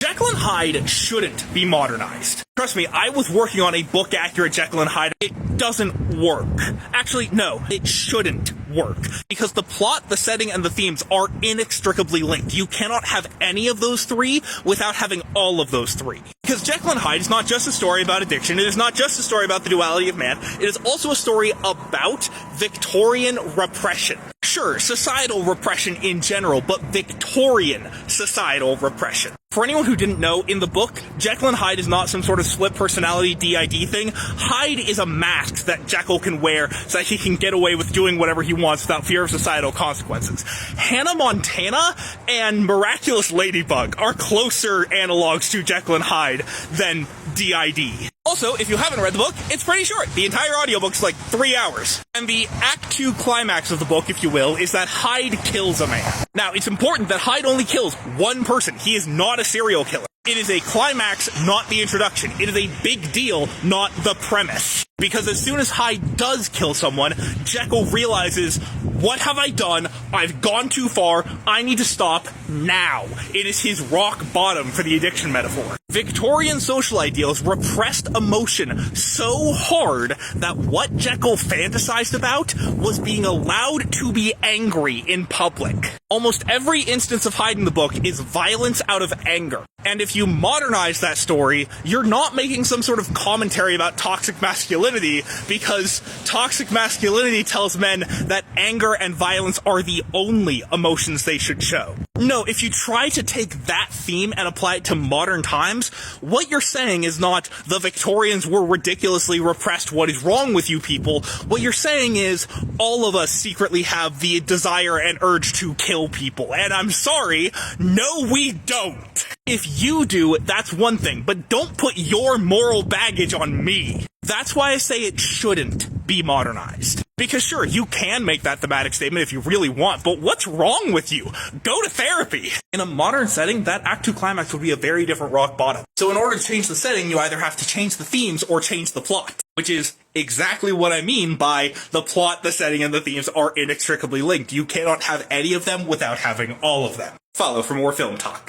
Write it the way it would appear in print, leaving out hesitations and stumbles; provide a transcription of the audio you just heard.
Jekyll and Hyde shouldn't be modernized. Trust me, I was working on a book-accurate Jekyll and Hyde. It doesn't work. Actually, no, it shouldn't work. Because the plot, the setting, and the themes are inextricably linked. You cannot have any of those three without having all of those three. Because Jekyll and Hyde is not just a story about addiction, it is not just a story about the duality of man, it is also a story about Victorian repression. Sure, societal repression in general, but Victorian societal repression. For anyone who didn't know, in the book, Jekyll and Hyde is not some sort of split personality DID thing. Hyde is a mask that Jekyll can wear so that he can get away with doing whatever he wants without fear of societal consequences. Hannah Montana and Miraculous Ladybug are closer analogs to Jekyll and Hyde than DID. Also, if you haven't read the book, it's pretty short. The entire audiobook's like 3 hours. And the Act 2 climax of the book, if you will, is that Hyde kills a man. Now, it's important that Hyde only kills one person. He is not a serial killer. It is a climax, not the introduction. It is a big deal, not the premise. Because as soon as Hyde does kill someone, Jekyll realizes, what have I done? I've gone too far. I need to stop now. It is his rock bottom for the addiction metaphor. Victorian social ideals repressed emotion so hard that what Jekyll fantasized about was being allowed to be angry in public. Almost every instance of Hyde in the book is violence out of anger. And if you modernize that story, you're not making some sort of commentary about toxic masculinity, because toxic masculinity tells men that anger and violence are the only emotions they should show. No, if you try to take that theme and apply it to modern times, what you're saying is not, the Victorians were ridiculously repressed, what is wrong with you people? What you're saying is, all of us secretly have the desire and urge to kill people. And I'm sorry, no we don't. If you do, that's one thing, but don't put your moral baggage on me. That's why I say it shouldn't be modernized. Because sure, you can make that thematic statement if you really want, but what's wrong with you? Go to therapy! In a modern setting, that Act 2 climax would be a very different rock bottom. So in order to change the setting, you either have to change the themes or change the plot. Which is exactly what I mean by the plot, the setting, and the themes are inextricably linked. You cannot have any of them without having all of them. Follow for more film talk.